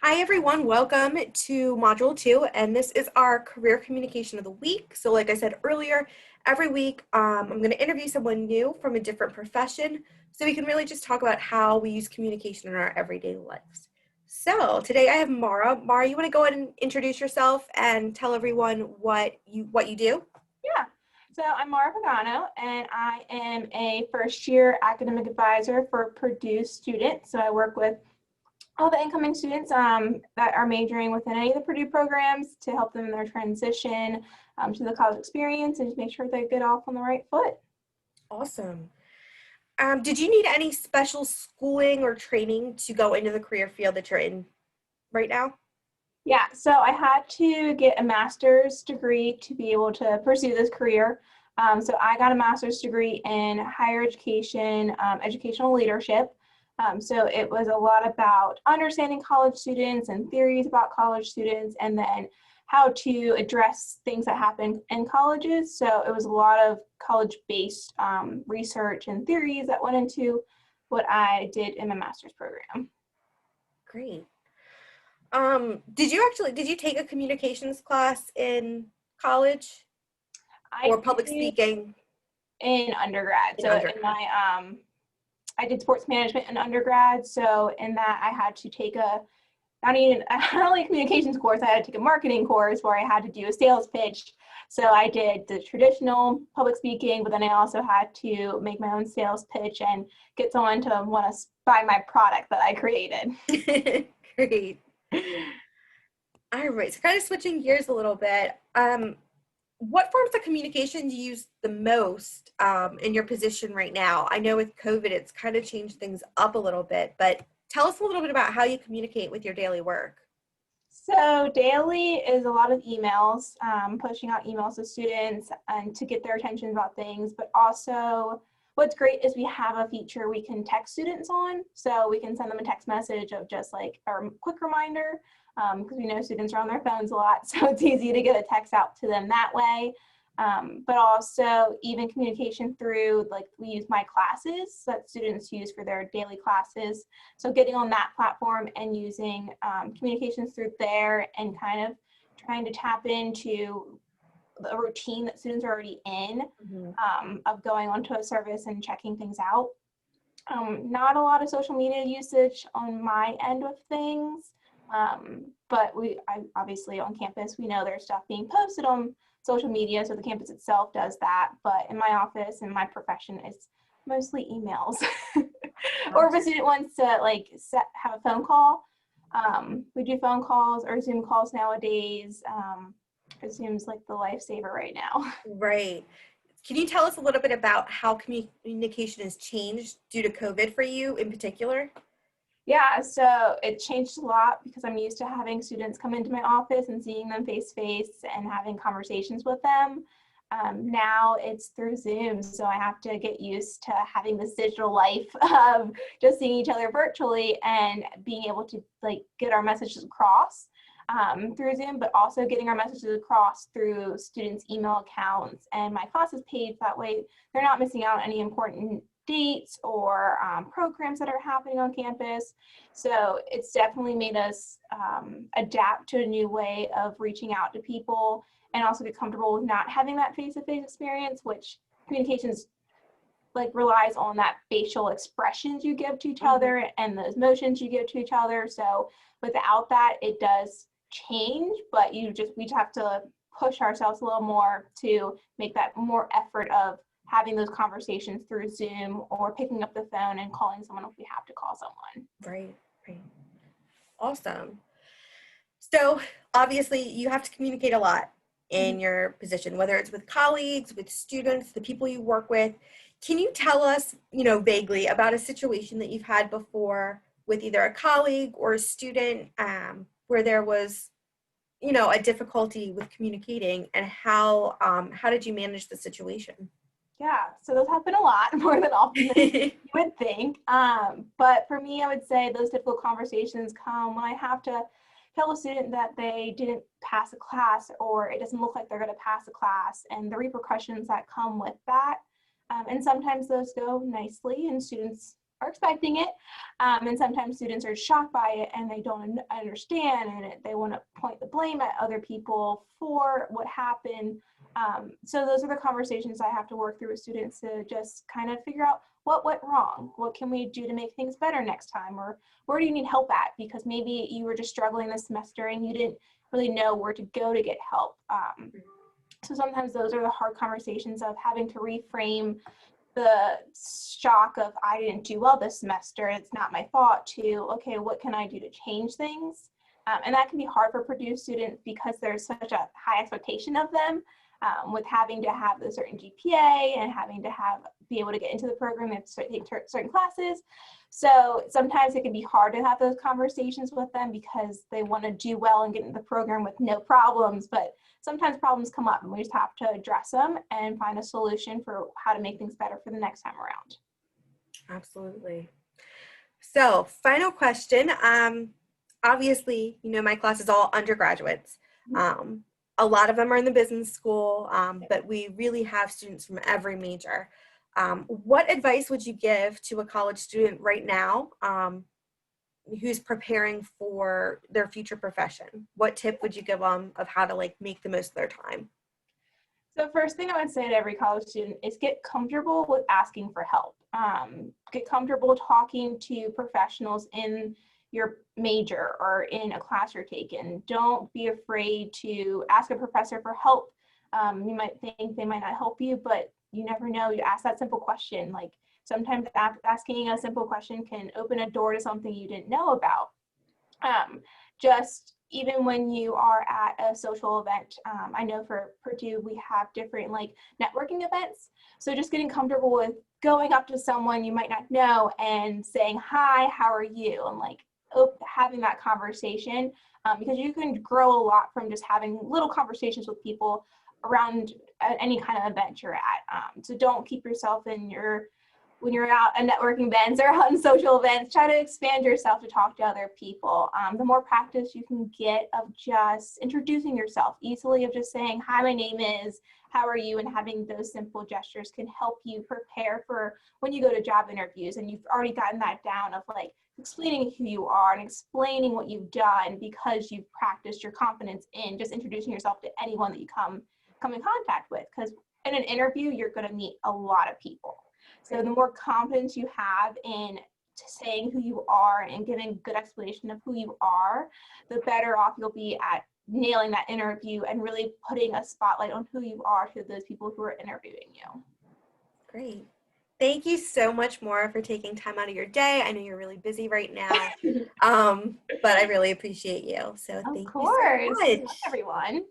Hi everyone, welcome to Module 2, and this is our Career Communication of the Week. So like I said earlier, every week I'm going to interview someone new from a different profession so we can really just talk about how we use communication in our everyday lives. So today I have Maura. Maura, you want to go ahead and introduce yourself and tell everyone what you do? Yeah, so I'm Maura Pagano, and I am a first-year academic advisor for Purdue students. So I work with all the incoming students that are majoring within any of the Purdue programs to help them in their transition to the college experience and just make sure they get off on the right foot. Awesome. Did you need any special schooling or training to go into the career field that you're in right now? Yeah, so I had to get a master's degree to be able to pursue this career. So I got a master's degree in higher education, educational leadership. So it was a lot about understanding college students and theories about college students, and then how to address things that happen in colleges. So it was a lot of college-based research and theories that went into what I did in my master's program. Great. Did you take a communications class in college I or public did speaking in undergrad. in So in undergrad? my I did sports management in undergrad. So in that I had to take a not only a communications course, I had to take a marketing course where I had to do a sales pitch. So I did the traditional public speaking, but then I also had to make my own sales pitch and get someone to want to buy my product that I created. Great. All right. So kind of switching gears a little bit. What forms of communication do you use the most in your position right now? I know with COVID, it's kind of changed things up a little bit, but tell us a little bit about how you communicate with your daily work. So daily is a lot of emails, pushing out emails to students and to get their attention about things, but also what's great is we have a feature we can text students on. So we can send them a text message of just like a quick reminder, because we know students are on their phones a lot. So it's easy to get a text out to them that way. But also even communication through, like, we use My Classes that students use for their daily classes. So getting on that platform and using communications through there and kind of trying to tap into a routine that students are already in, of going onto a service and checking things out. Not a lot of social media usage on my end of things, but obviously on campus, we know there's stuff being posted on social media, so the campus itself does that. But in my office and my profession, it's mostly emails. Or if a student wants to have a phone call, we do phone calls or Zoom calls nowadays. Zoom's like the lifesaver right now. Right. Can you tell us a little bit about how communication has changed due to COVID for you in particular? Yeah, so it changed a lot because I'm used to having students come into my office and seeing them face to face and having conversations with them. Now it's through Zoom, so I have to get used to having this digital life of just seeing each other virtually and being able to get our messages across through Zoom, but also getting our messages across through students' email accounts and My Classes page. That way they're not missing out on any important dates or programs that are happening on campus. So it's definitely made us adapt to a new way of reaching out to people and also get comfortable with not having that face-to-face experience, which communications relies on that facial expressions you give to each other and those motions you give to each other. So without that, it does change, but we just have to push ourselves a little more to make that more effort of having those conversations through Zoom or picking up the phone and calling someone if we have to call someone. Right, right. Awesome. So obviously you have to communicate a lot in your position, whether it's with colleagues, with students, the people you work with. Can you tell us, vaguely about a situation that you've had before with either a colleague or a student where there was, a difficulty with communicating, and how did you manage the situation? Yeah, so those happen a lot, more than often than you would think. But for me, I would say those difficult conversations come when I have to tell a student that they didn't pass a class or it doesn't look like they're going to pass a class and the repercussions that come with that. And sometimes those go nicely and students are expecting it. And sometimes students are shocked by it and they don't understand, and they want to point the blame at other people for what happened. So those are the conversations I have to work through with students to just kind of figure out what went wrong, what can we do to make things better next time, or where do you need help at, because maybe you were just struggling this semester and you didn't really know where to go to get help. So sometimes those are the hard conversations of having to reframe the shock of I didn't do well this semester, it's not my fault, to okay, what can I do to change things? And that can be hard for Purdue students because there's such a high expectation of them, with having to have a certain GPA and having to be able to get into the program and take certain classes. So sometimes it can be hard to have those conversations with them because they want to do well and get into the program with no problems, but sometimes problems come up and we just have to address them and find a solution for how to make things better for the next time around. Absolutely. So final question. Obviously, my class is all undergraduates. A lot of them are in the business school, but we really have students from every major. What advice would you give to a college student right now who's preparing for their future profession? What tip would you give them of how to make the most of their time? So first thing I would say to every college student is get comfortable with asking for help. Get comfortable talking to professionals in your major or in a class you're taking. Don't be afraid to ask a professor for help. You might think they might not help you, but you never know. You ask that simple question. Sometimes asking a simple question can open a door to something you didn't know about. Just even when you are at a social event, I know for Purdue, we have different networking events. So just getting comfortable with going up to someone you might not know and saying, hi, how are you? And having that conversation, because you can grow a lot from just having little conversations with people around any kind of event you're at. So don't keep yourself when you're out at networking events or on social events, try to expand yourself to talk to other people. The more practice you can get of just introducing yourself easily, of just saying, hi, my name is, how are you? And having those simple gestures can help you prepare for when you go to job interviews and you've already gotten that down of explaining who you are and explaining what you've done because you've practiced your confidence in just introducing yourself to anyone that you come in contact with. Because in an interview, you're going to meet a lot of people. So the more confidence you have in saying who you are and giving a good explanation of who you are, the better off you'll be at nailing that interview and really putting a spotlight on who you are to those people who are interviewing you. Great. Thank you so much, Maura, for taking time out of your day. I know you're really busy right now, but I really appreciate you. So thank you so much. Everyone.